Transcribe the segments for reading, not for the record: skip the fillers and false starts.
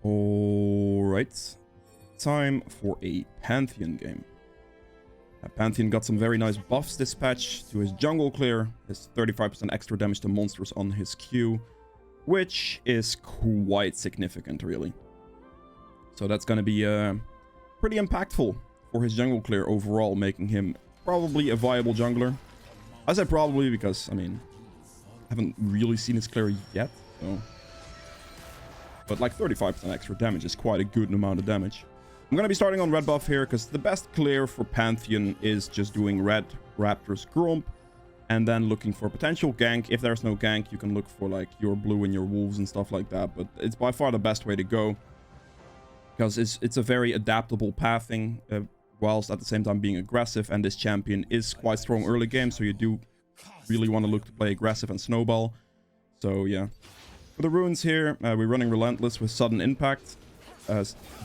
Alright. Time for a Pantheon game. Pantheon got some very nice buffs this patch to his jungle clear, his 35% extra damage to monsters on his Q, which is quite significant, really. So that's going to be pretty impactful for his jungle clear overall, making him probably a viable jungler. I said probably because, I mean, I haven't really seen his clear yet, so... But like 35% extra damage is quite a good amount of damage. I'm going to be starting on red buff here because the best clear for Pantheon is just doing red Raptors Gromp and then looking for potential gank. If there's no gank, you can look for like your blue and your wolves and stuff like that. But it's by far the best way to go because it's a very adaptable pathing whilst at the same time being aggressive. And this champion is quite strong early game, so you do really want to look to play aggressive and snowball. So yeah. For the runes here, we're running Relentless with Sudden Impact.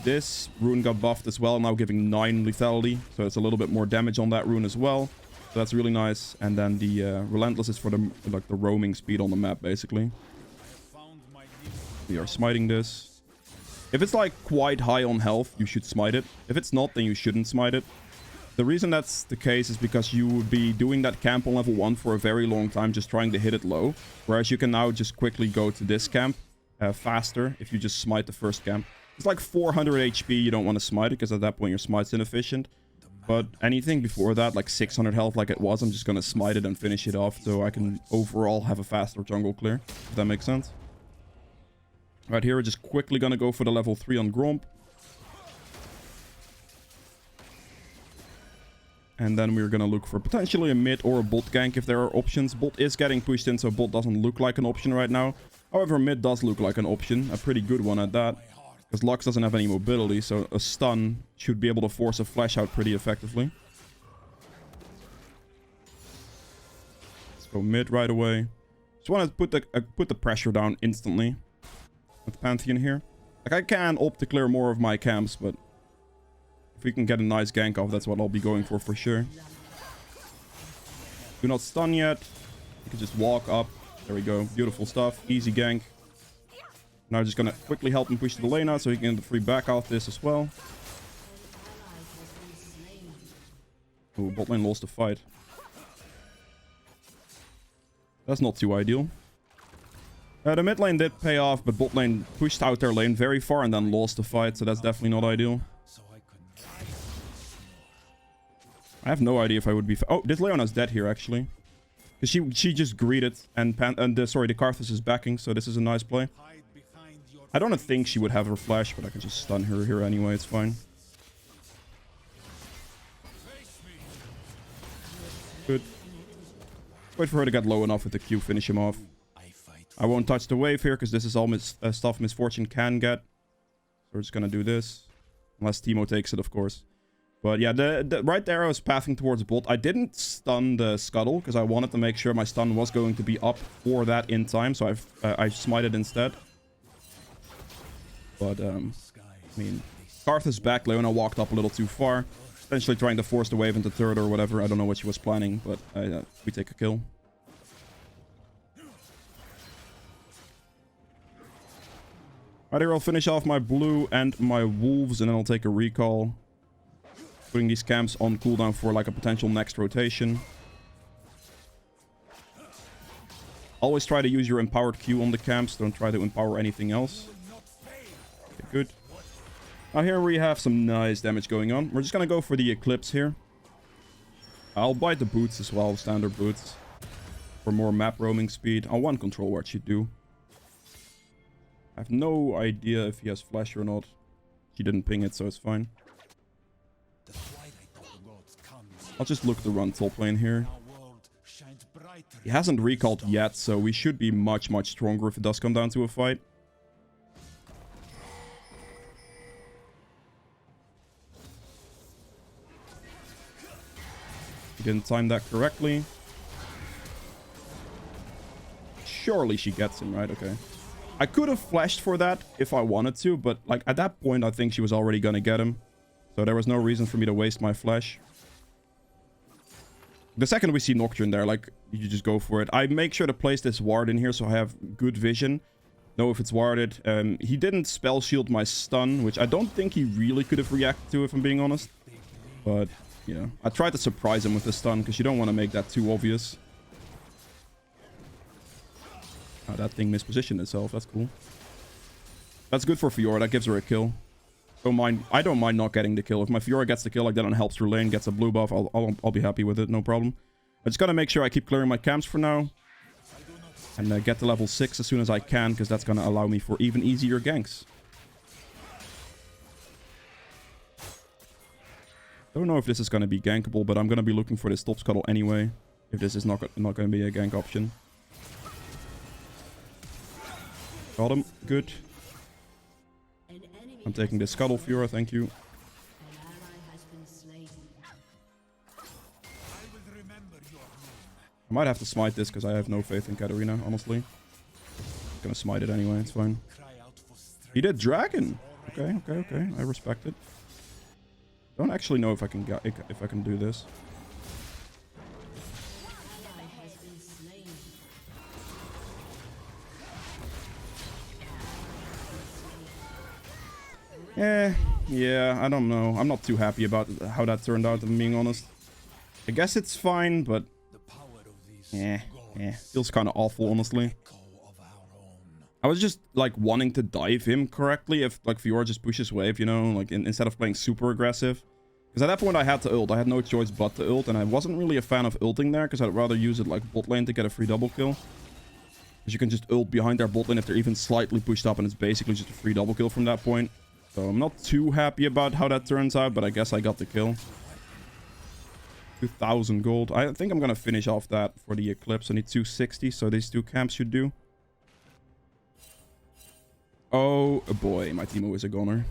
This rune got buffed as well, now giving 9 lethality, so it's a little bit more damage on that rune as well. So that's really nice. And then the Relentless is for the roaming speed on the map, basically. We are smiting this. If it's like quite high on health, you should smite it. If it's not, then you shouldn't smite it. The reason that's the case is because you would be doing that camp on level 1 for a very long time, just trying to hit it low. Whereas you can now just quickly go to this camp faster if you just smite the first camp. It's like 400 HP, you don't want to smite it, because at that point your smite's inefficient. But anything before that, like 600 health like it was, I'm just going to smite it and finish it off, so I can overall have a faster jungle clear, if that makes sense. Right here, we're just quickly going to go for the level 3 on Gromp. And then we're going to look for potentially a mid or a bot gank if there are options. Bot is getting pushed in, so bot doesn't look like an option right now. However, mid does look like an option, a pretty good one at that. Because Lux doesn't have any mobility, so a stun should be able to force a flash out pretty effectively. Let's go mid right away. Just want to put the pressure down instantly with Pantheon here. Like, I can opt to clear more of my camps, but if we can get a nice gank off, that's what I'll be going for sure. Do not stun yet. You can just walk up. There we go. Beautiful stuff. Easy gank. Now just gonna quickly help him push to the lane out so he can get the free back off this as well. Oh, bot lane lost the fight. That's not too ideal. The mid lane did pay off, but bot lane pushed out their lane very far and then lost the fight, so that's definitely not ideal. I have no idea if I would be... Oh, this Leona's dead here, actually. Because she just greeted, and sorry, the Karthus is backing, so this is a nice play. I don't think she would have her flash, but I can just stun her here anyway, it's fine. Good. Wait for her to get low enough with the Q, finish him off. I won't touch the wave here, because this is all stuff Misfortune can get. So we're just gonna do this. Unless Teemo takes it, of course. But yeah, the right arrow is pathing towards bot. I didn't stun the Scuttle, because I wanted to make sure my stun was going to be up for that in time, so I smited instead. But, I mean, Karthus back, Leona walked up a little too far. Potentially trying to force the wave into third or whatever. I don't know what she was planning, but we take a kill. Right here, I'll finish off my blue and my wolves, and then I'll take a recall. Putting these camps on cooldown for like a potential next rotation. Always try to use your empowered Q on the camps. Don't try to empower anything else. Okay, good. Now here we have some nice damage going on. We're just gonna go for the Eclipse here. I'll bite the boots as well, standard boots. For more map roaming speed. On one control ward should do. I have no idea if he has flash or not. He didn't ping it, so it's fine. I'll just look to run top lane here. He hasn't recalled yet, so we should be much stronger if it does come down to a fight. He didn't time that correctly. Surely she gets him, right? Okay. I could have flashed for that if I wanted to, but like at that point I think she was already gonna get him. So there was no reason for me to waste my flash. The second we see Nocturne there, like, you just go for it. I make sure to place this ward in here so I have good vision. Know if it's warded. He didn't spell shield my stun, which I don't think he really could have reacted to, if I'm being honest. But, yeah. I tried to surprise him with the stun, because you don't want to make that too obvious. Oh, that thing mispositioned itself. That's cool. That's good for Fiora. That gives her a kill. I don't mind not getting the kill. If my Fiora gets the kill like that and helps through lane, gets a blue buff, I'll be happy with it. No problem. I just gotta make sure I keep clearing my camps for now. And get to level 6 as soon as I can, because that's gonna allow me for even easier ganks. Don't know if this is gonna be gankable, but I'm gonna be looking for this top scuttle anyway. If this is not gonna be a gank option. Got him. Good. I'm taking this scuttle, Fiora. Thank you. I might have to smite this because I have no faith in Katarina, honestly. I'm gonna smite it anyway, it's fine. He did dragon! Okay, okay, okay. I respect it. Don't actually know if I can do this. Yeah, I don't know. I'm not too happy about how that turned out, if I'm being honest. I guess it's fine, but feels kind of awful, honestly. I was just like wanting to dive him correctly if like Fiora just pushes wave, you know, like instead of playing super aggressive. Because at that point I had to ult. I had no choice but to ult, and I wasn't really a fan of ulting there because I'd rather use it like bot lane to get a free double kill. Because you can just ult behind their bot lane if they're even slightly pushed up, and it's basically just a free double kill from that point. So I'm not too happy about how that turns out, but I guess I got the kill. 2,000 gold. I think I'm gonna finish off that for the Eclipse. I need 260, so these two camps should do. Oh boy, my Teemo is a goner.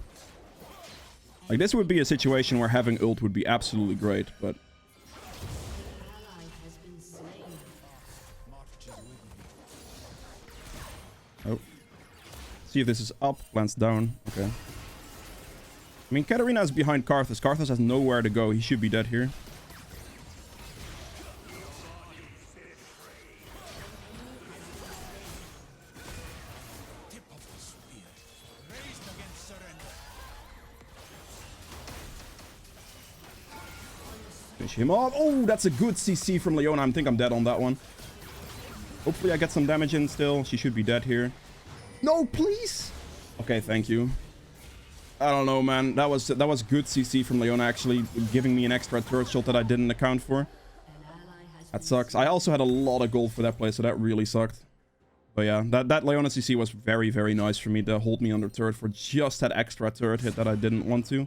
Like, this would be a situation where having ult would be absolutely great, but... Oh. See if this is up. Plants down. Okay. I mean, Katarina is behind Karthus. Karthus has nowhere to go. He should be dead here. Finish him off. Oh, that's a good CC from Leona. I think I'm dead on that one. Hopefully I get some damage in still. She should be dead here. No, please. Okay, thank you. I don't know, man. That was good CC from Leona, actually giving me an extra turret shot that I didn't account for. That sucks. I also had a lot of gold for that play, so that really sucked. But yeah, that Leona CC was very, very nice for me to hold me under turret for just that extra turret hit that I didn't want to.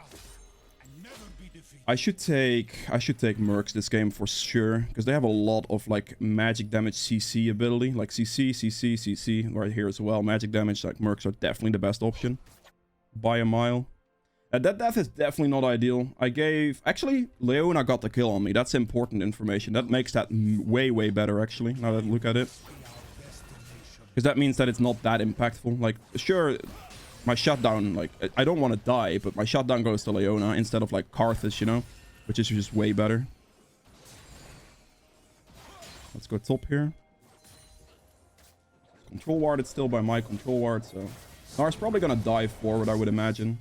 I should take Mercs this game for sure, because they have a lot of like magic damage CC ability, like CC right here as well. Magic damage, like Mercs are definitely the best option by a mile. That death is definitely not ideal. Actually, Leona got the kill on me. That's important information. That makes that way, way better, actually, now that I look at it. Because that means that it's not that impactful. Like, sure, my shutdown, like, I don't want to die, but my shutdown goes to Leona instead of, like, Karthus, you know? Which is just way better. Let's go top here. Control warded still by my control ward, so... Nar's probably gonna dive forward, I would imagine.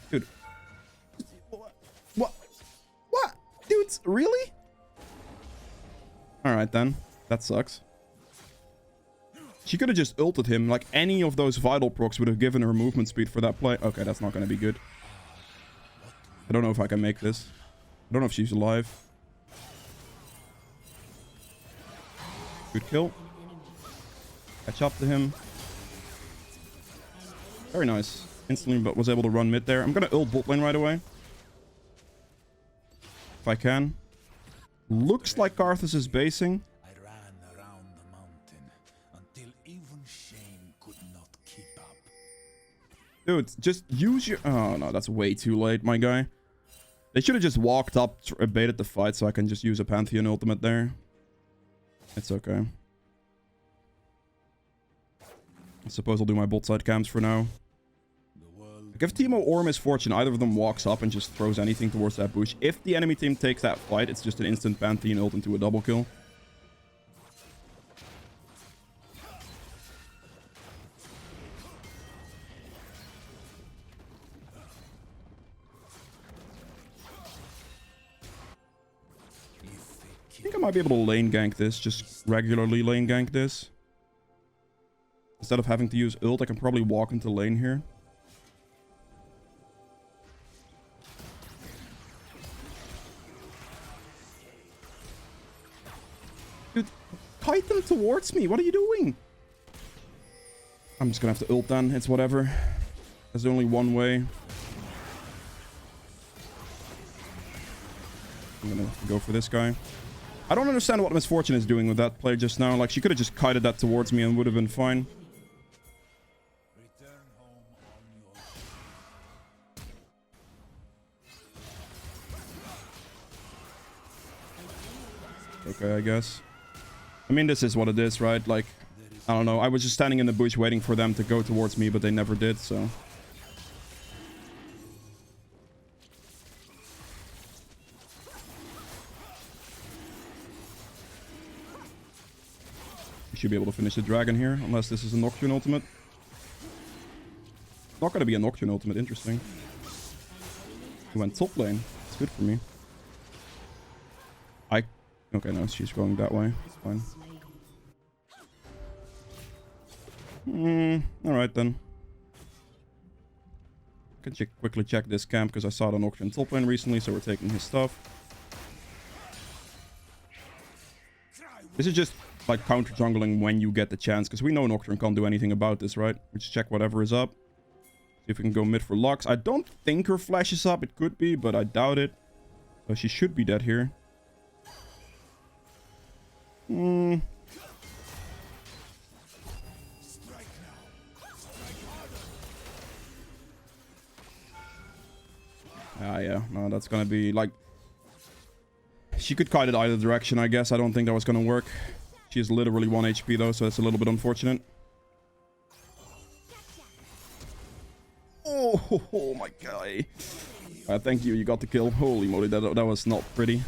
Dude. What? Dudes, really? Alright then. That sucks. She could have just ulted him. Like, any of those vital procs would have given her movement speed for that play. Okay, that's not gonna be good. I don't know if I can make this. I don't know if she's alive. Good kill. Catch up to him. Very nice. Instantly, but was able to run mid there. I'm gonna ult bot lane right away. If I can. Looks like Karthus is basing. I ran around the mountain until even shame could not keep up. Dude, just use your... Oh, no, that's way too late, my guy. They should have just walked up, baited the fight, so I can just use a Pantheon ultimate there. It's okay. I suppose I'll do my bot side camps for now. Like, if Teemo or Misfortune, either of them walks up and just throws anything towards that bush, if the enemy team takes that fight, it's just an instant Pantheon ult into a double kill. I might be able to lane gank this. Just regularly lane gank this. Instead of having to use ult, I can probably walk into lane here. Dude, kite them towards me. What are you doing? I'm just gonna have to ult then. It's whatever. There's only one way. I'm gonna go for this guy. I don't understand what Misfortune is doing with that play just now. Like, she could have just kited that towards me and would have been fine. Okay, I guess. I mean, this is what it is, right? Like, I don't know. I was just standing in the bush waiting for them to go towards me, but they never did, so... We should be able to finish the dragon here, unless this is a Nocturne ultimate. Not gonna be a Nocturne ultimate, interesting. He went top lane. It's good for me. Okay, no, she's going that way. It's fine. Alright then. I can quickly check this camp because I saw the Nocturne top lane recently, so we're taking his stuff. This is just like counter jungling when you get the chance, because we know Nocturne can't do anything about this, right? We just check whatever is up. See if we can go mid for Lux. I don't think her flash is up. It could be, but I doubt it. So she should be dead here. Yeah, no, that's gonna be like... She could kite it either direction, I guess. I don't think that was gonna work. She is literally 1 HP though, so that's a little bit unfortunate. Oh my guy. Thank you, you got the kill. Holy moly, that was not pretty.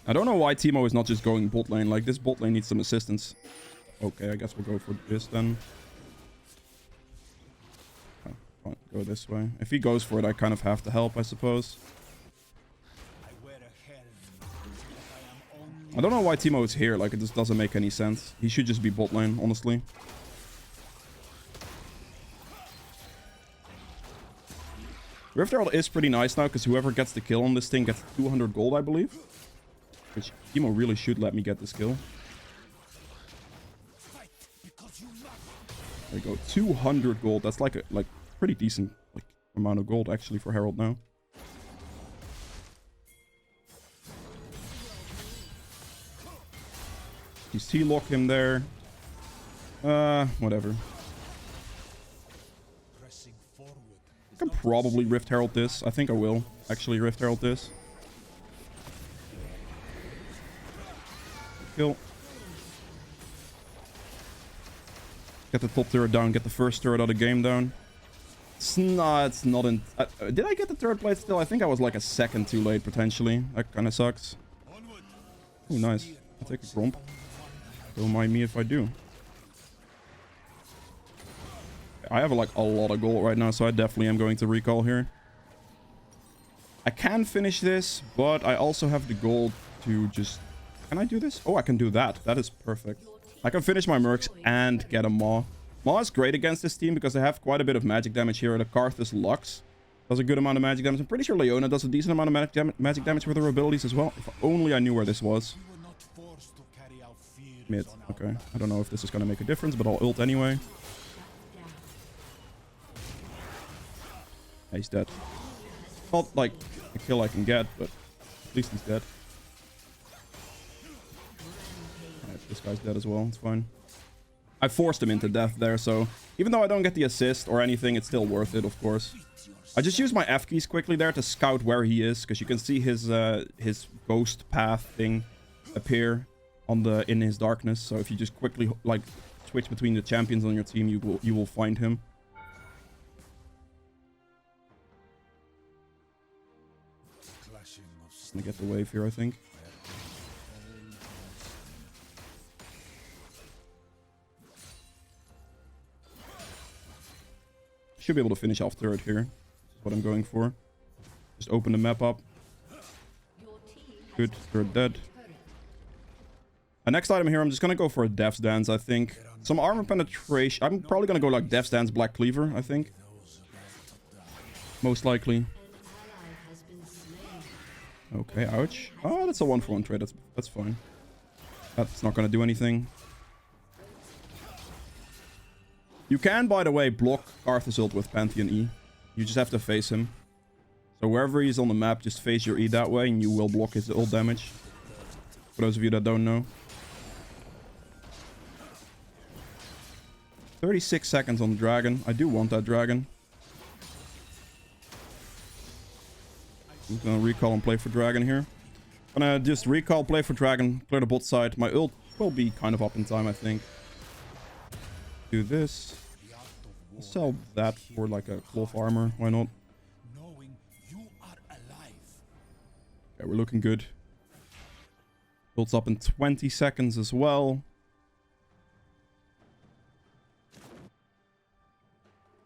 I don't know why Teemo is not just going bot lane. Like, this bot lane needs some assistance. Okay, I guess we'll go for this then. Oh, fine, go this way. If he goes for it, I kind of have to help, I suppose. I don't know why Teemo is here. Like, it just doesn't make any sense. He should just be bot lane, honestly. Rift Herald is pretty nice now, because whoever gets the kill on this thing gets 200 gold, I believe. Which Teemo really should let me get this kill. There we go, 200 gold. That's like a pretty decent amount of gold actually for Herald now. He's T-lock him there. Whatever. I can probably Rift Herald this. I think I will actually Rift Herald this. Kill. Get the top turret down. Get the first turret of the game down. It's not in... did I get the third place still? I think I was like a second too late, potentially. That kind of sucks. Oh, nice. I'll take a gromp. Don't mind me if I do. I have like a lot of gold right now, so I definitely am going to recall here. I can finish this, but I also have the gold to just... Can I do this? Oh, I can do that. That is perfect. I can finish my mercs and get a Maw. Maw is great against this team because they have quite a bit of magic damage here. The Karthus Lux does a good amount of magic damage. I'm pretty sure Leona does a decent amount of magic damage with her abilities as well. If only I knew where this was. Mid. Okay. I don't know if this is going to make a difference, but I'll ult anyway. Yeah, he's dead. Not like a kill I can get, but at least he's dead. Alright, this guy's dead as well. It's fine. I forced him into death there, so even though I don't get the assist or anything, it's still worth it, of course. I just used my F keys quickly there to scout where he is, because you can see his ghost path thing appear on in his darkness. So if you just quickly like switch between the champions on your team, you will find him. Just gonna get the wave here, I think. Should be able to finish off turret here. That's what I'm going for. Just open the map up. Good, you're dead. Next item here, I'm just gonna go for a Death's Dance, I think. Some armor penetration. I'm probably gonna go like Death's Dance, Black Cleaver, I think. Most likely. Okay, ouch. Oh, that's a 1-for-1 trade. That's fine. That's not gonna do anything. You can, by the way, block Arthur's ult with Pantheon E. You just have to face him. So wherever he's on the map, just face your E that way, and you will block his ult damage. For those of you that don't know. 36 seconds on the dragon. I do want that dragon. I'm gonna recall and play for dragon here. Gonna just recall, play for dragon, clear the bot side. My ult will be kind of up in time, I think. Do this. I'll sell that for like a cloth armor. Why not? Okay, we're looking good. Builds up in 20 seconds as well.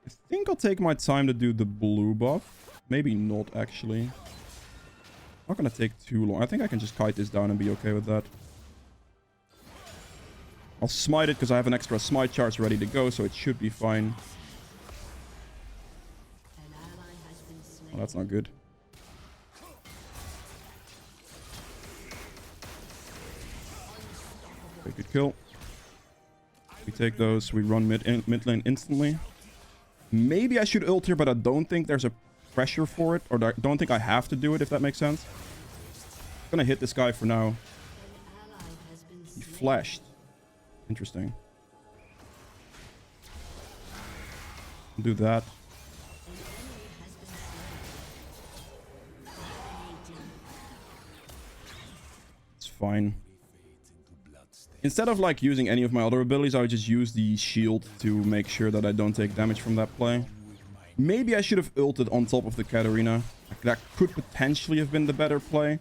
I think I'll take my time to do the blue buff. Maybe not, actually. Not gonna take too long. I think I can just kite this down and be okay with that. I'll smite it because I have an extra smite charge ready to go, so it should be fine. Oh, that's not good. Okay, good kill. We take those. We run mid lane instantly. Maybe I should ult here, but I don't think there's a pressure for it. Or I don't think I have to do it, if that makes sense. I'm gonna hit this guy for now. He flashed. Interesting. Do that. It's fine. Instead of like using any of my other abilities, I would just use the shield to make sure that I don't take damage from that play. Maybe I should have ulted on top of the Katarina. That could potentially have been the better play.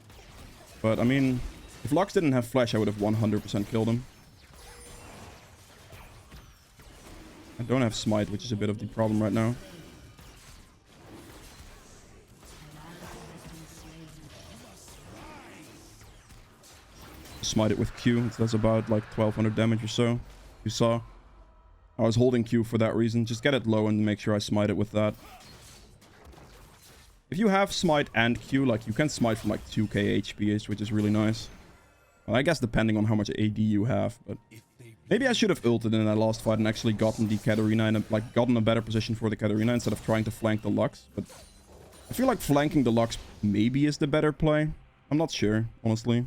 But I mean, if Lux didn't have flash, I would have 100% killed him. I don't have smite, which is a bit of the problem right now. Smite it with Q. It does about like 1200 damage or so. You saw. I was holding Q for that reason. Just get it low and make sure I smite it with that. If you have smite and Q, like you can smite from like 2k HP, which is really nice. Well, I guess depending on how much AD you have, but maybe I should have ulted in that last fight and actually gotten the Katarina and like gotten a better position for the Katarina instead of trying to flank the Lux. But I feel like flanking the Lux maybe is the better play. I'm not sure, honestly.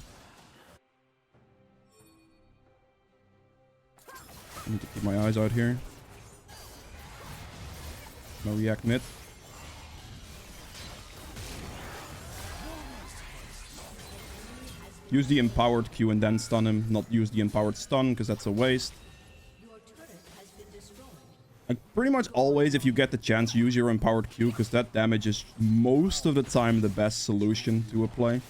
I need to keep my eyes out here. No react mid. Use the empowered Q and then stun him. Not use the empowered stun, because that's a waste. Like, pretty much always, if you get the chance, use your empowered Q, because that damage is most of the time the best solution to a play.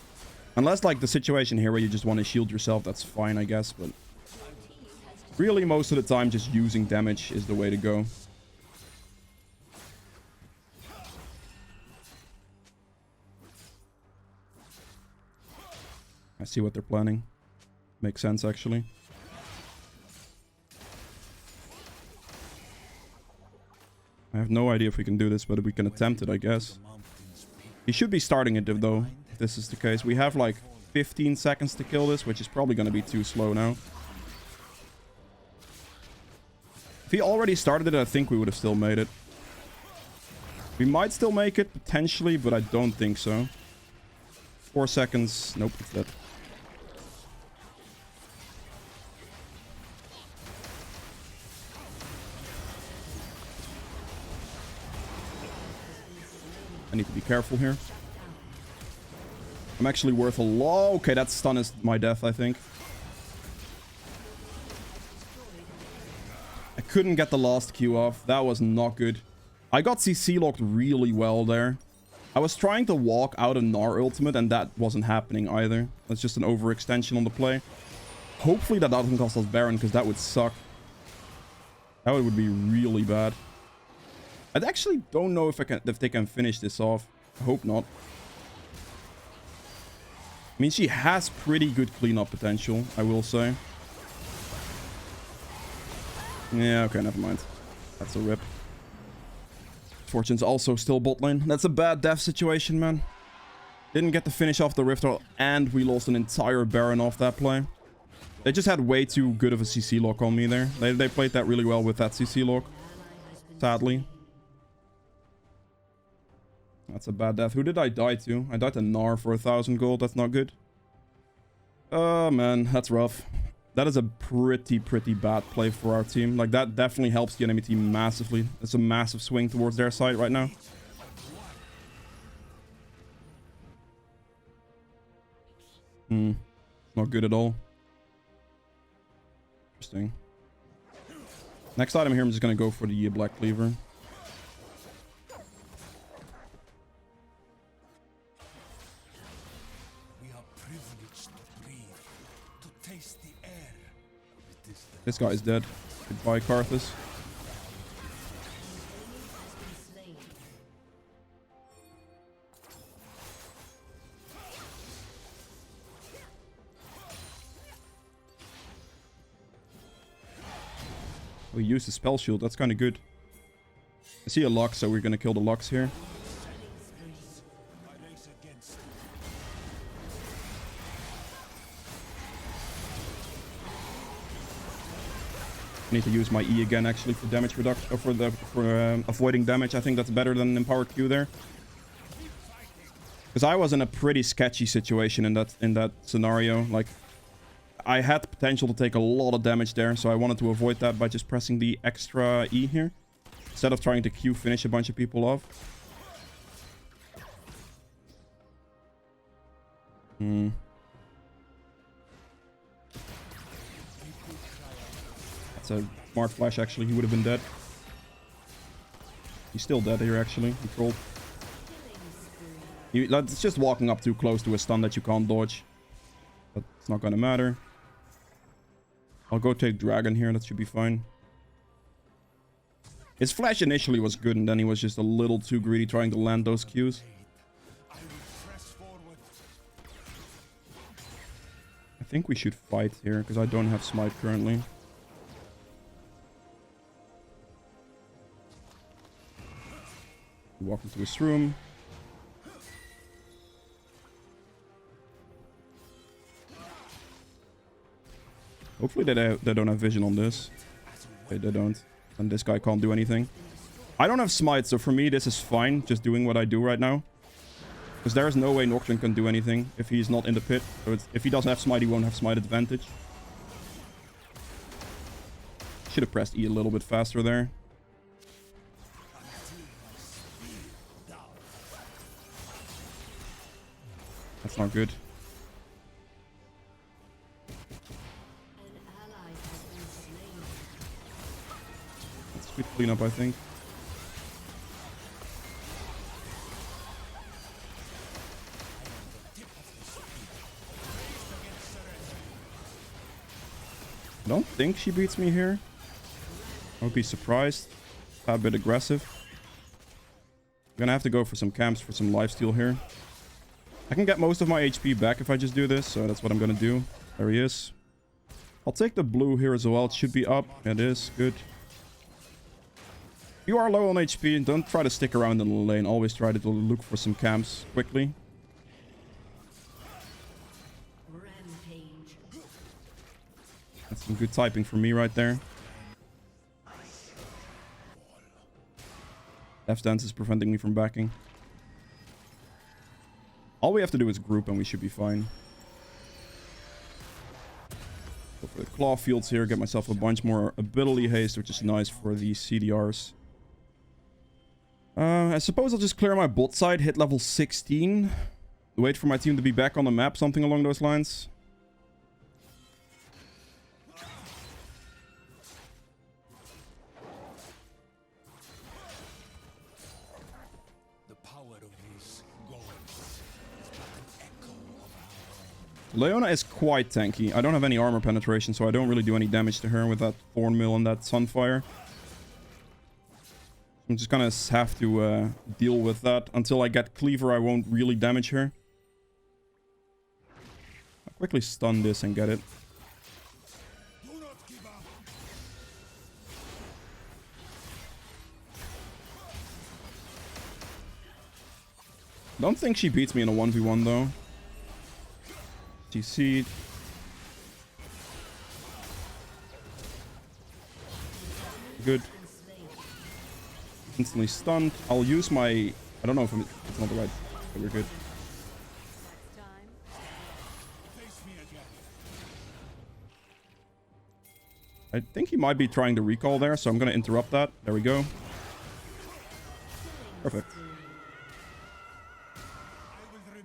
Unless, like, the situation here where you just want to shield yourself, that's fine, I guess, but really, most of the time, just using damage is the way to go. I see what they're planning. Makes sense, actually. I have no idea if we can do this, but we can attempt it, I guess. He should be starting it, though, if this is the case. We have, like, 15 seconds to kill this, which is probably going to be too slow now. If he already started it, I think we would have still made it. We might still make it, potentially, but I don't think so. 4 seconds. Nope, it's dead. I need to be careful here. I'm actually worth a lot. Okay, that stun is my death, I think. I couldn't get the last Q off. That was not good. I got CC locked really well there. I was trying to walk out of Gnar ultimate and that wasn't happening either. That's just an overextension on the play. Hopefully that doesn't cost us Baron, because that would suck. That would be really bad. I actually don't know if they can finish this off. I hope not. I mean, she has pretty good cleanup potential, I will say. Yeah, okay, never mind. That's a rip. Fortune's also still bot lane. That's a bad death situation, man. Didn't get to finish off the Rift Herald, and we lost an entire Baron off that play. They just had way too good of a CC lock on me there. They played that really well with that CC lock. Sadly. That's a bad death. Who did I die to? I died to Gnar for 1,000 gold. That's not good. Oh, man. That's rough. That is a pretty bad play for our team. Like, that definitely helps the enemy team massively. It's a massive swing towards their side right now. Not good at all. Interesting. Next item here, I'm just going to go for the Black Cleaver. This guy is dead. Goodbye, Karthus. We use the spell shield. That's kind of good. I see a Lux, so we're going to kill the Lux here. I need to use my E again, actually, for damage reduction, or for avoiding damage. I think that's better than Empowered Q there. Because I was in a pretty sketchy situation in that scenario. Like, I had potential to take a lot of damage there, so I wanted to avoid that by just pressing the extra E here, instead of trying to Q finish a bunch of people off. That's a smart flash, actually. He would have been dead. He's still dead here, actually. He trolled. It's just walking up too close to a stun that you can't dodge. But it's not gonna matter. I'll go take Dragon here. That should be fine. His flash initially was good, and then he was just a little too greedy trying to land those Qs. I think we should fight here, because I don't have Smite currently. Walk into his room. Hopefully they don't have vision on this. Okay, they don't. And this guy can't do anything. I don't have Smite, so for me this is fine. Just doing what I do right now. Because there is no way Nocturne can do anything if he's not in the pit. So if he doesn't have Smite, he won't have Smite advantage. Should have pressed E a little bit faster there. That's not good. That's good cleanup, I think. I don't think she beats me here. I would be surprised. A bit aggressive. I'm gonna have to go for some camps for some lifesteal here. I can get most of my HP back if I just do this, so that's what I'm gonna do. There he is. I'll take the blue here as well. It should be up. It is. Good. If you are low on HP, don't try to stick around in the lane. Always try to look for some camps quickly. That's some good typing for me right there. Death Dance is preventing me from backing. All we have to do is group and we should be fine. Go for the claw fields here, get myself a bunch more ability haste, which is nice for the CDRs. I suppose I'll just clear my bot side, hit level 16. Wait for my team to be back on the map, something along those lines. Leona is quite tanky. I don't have any armor penetration, so I don't really do any damage to her with that Thorn Mill and that Sunfire. I'm just gonna have to deal with that. Until I get Cleaver, I won't really damage her. quickly stun this and get it. Don't think she beats me in a 1v1 though. TC'd. Good. Instantly stunned. I'll use my... I don't know if it's not the right... Okay, we're good. I think he might be trying to recall there, so I'm going to interrupt that. There we go. Perfect.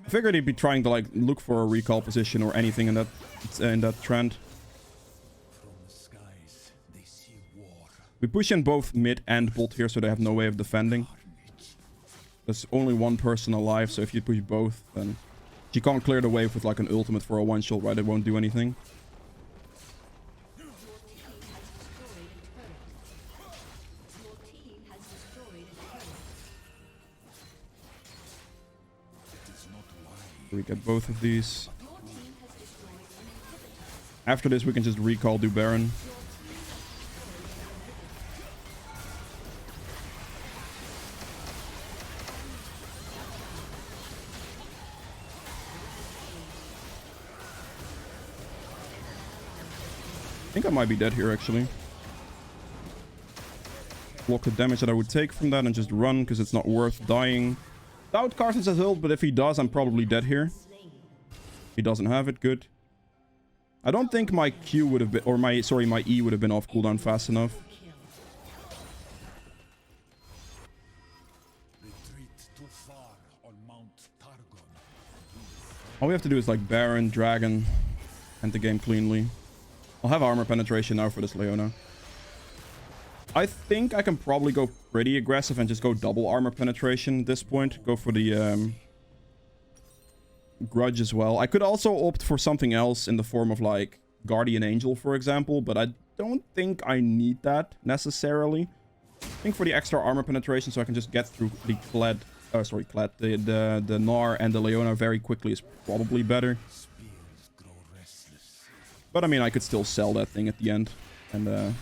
I figured he'd be trying to like look for a recall position or anything in that trend. We push in both mid and bot here, so they have no way of defending. There's only one person alive, so if you push both, then you can't clear the wave with like an ultimate for a one-shot, right? It won't do anything. We get both of these. After this, we can just recall, do Baron. I think I might be dead here, actually. Block the damage that I would take from that and just run, because it's not worth dying. Doubt Carthage has ult, but if he does, I'm probably dead here. He doesn't have it, good. I don't think my Q would have been, or my E would have been off cooldown fast enough. All we have to do is like Baron, Dragon, end the game cleanly. I'll have armor penetration now for this Leona. I think I can probably go pretty aggressive and just go double armor penetration at this point. Go for the Grudge as well. I could also opt for something else in the form of like Guardian Angel, for example, but I don't think I need that necessarily. I think for the extra armor penetration, so I can just get through the the Gnar and the Leona very quickly is probably better. But I mean, I could still sell that thing at the end and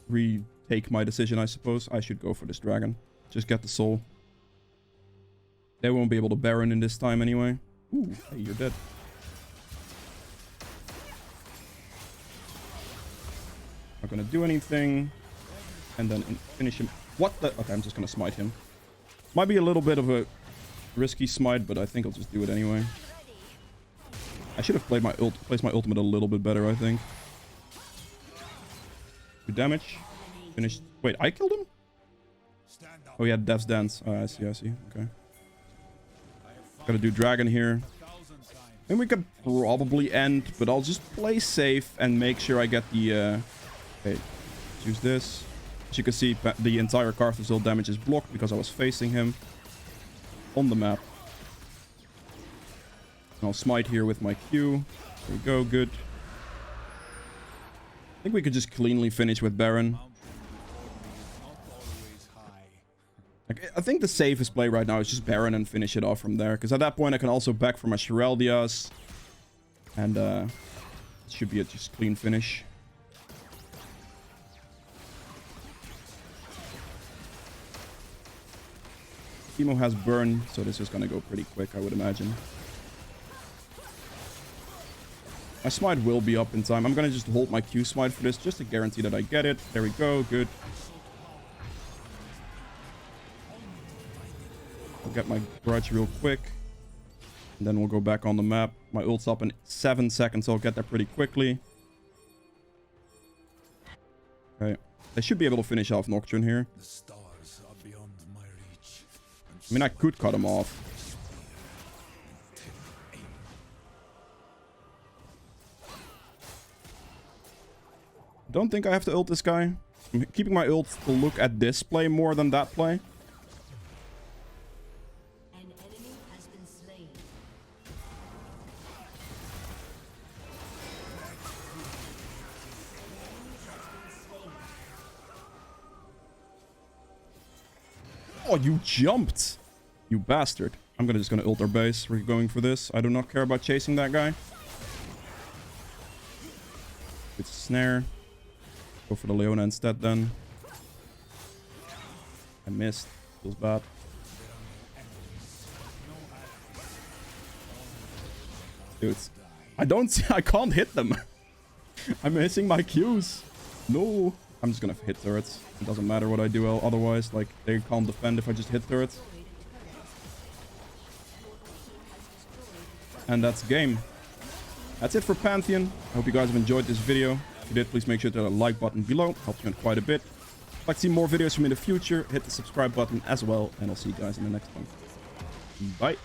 retake my decision, I suppose. I should go for this dragon. Just get the soul. They won't be able to Baron in this time anyway. Ooh, hey, you're dead. Not gonna do anything. And then finish him. What the? Okay, I'm just gonna smite him. Might be a little bit of a risky smite, but I think I'll just do it anyway. I should have placed my ultimate a little bit better, I think. Good damage. Finished. Wait, I killed him? Oh, yeah, Death's Dance. Oh, I see, I see. Okay. Gotta do Dragon here. And we could probably end, but I'll just play safe and make sure I get the... Okay, use this. As you can see, the entire Carthage damage is blocked because I was facing him on the map. And I'll smite here with my Q. There we go, good. I think we could just cleanly finish with Baron. I think the safest play right now is just Baron and finish it off from there. Because at that point I can also back for my Heraldias. And it should be a just clean finish. Teemo has burn, so this is going to go pretty quick, I would imagine. My smite will be up in time. I'm going to just hold my Q smite for this, just to guarantee that I get it. There we go, good. I'll get my Grudge real quick. And then we'll go back on the map. My ult's up in 7 seconds, so I'll get there pretty quickly. Okay. They should be able to finish off Nocturne here. I mean, I could cut him off. Don't think I have to ult this guy. I'm keeping my ult to look at this play more than that play. An enemy has been slain. Oh, you jumped! You bastard. I'm just gonna ult our base. We're going for this. I do not care about chasing that guy. snare. Go for the Leona instead then. I missed. Feels bad. Dude, I can't hit them. I'm missing my Qs. No. I'm just gonna hit turrets. It doesn't matter what I do otherwise. Like, they can't defend if I just hit turrets. And that's game. That's it for Pantheon. I hope you guys have enjoyed this video. If you did, please make sure to hit the like button below. Helps me out quite a bit. If you'd like to see more videos from me in the future, hit the subscribe button as well. And I'll see you guys in the next one. Bye.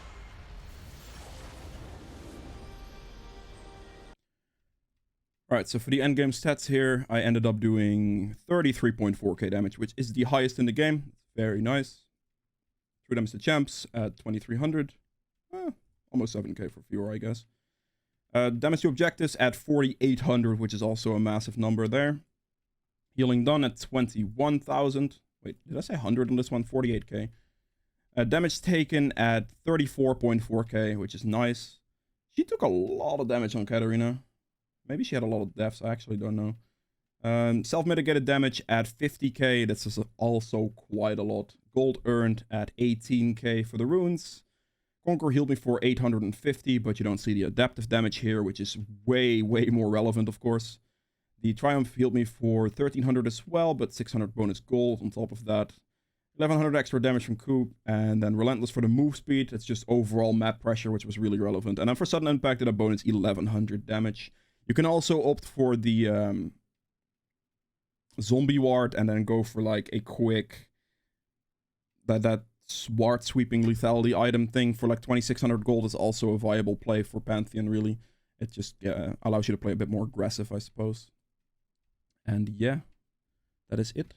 Alright, so for the endgame stats here, I ended up doing 33.4k damage, which is the highest in the game. Very nice. True damage to champs at 2300. Almost 7k for fewer, I guess. Damage to objectives at 4800, which is also a massive number there. Healing done at 21,000. Wait, did I say 100 on this one? 48k. Damage taken at 34.4k, which is nice. She took a lot of damage on Katarina. Maybe she had a lot of deaths, I actually don't know. Self-mitigated damage at 50k, that's also quite a lot. Gold earned at 18k for the runes. Conquer healed me for 850, but you don't see the adaptive damage here, which is way, way more relevant, of course. The Triumph healed me for 1300 as well, but 600 bonus gold on top of that. 1100 extra damage from Coop, and then Relentless for the move speed. It's just overall map pressure, which was really relevant. And then for sudden impact, it a bonus 1100 damage. You can also opt for the zombie ward and then go for like a quick that ward sweeping lethality item thing for like 2600 gold is also a viable play for Pantheon, really. It just allows you to play a bit more aggressive, I suppose. And yeah, that is it.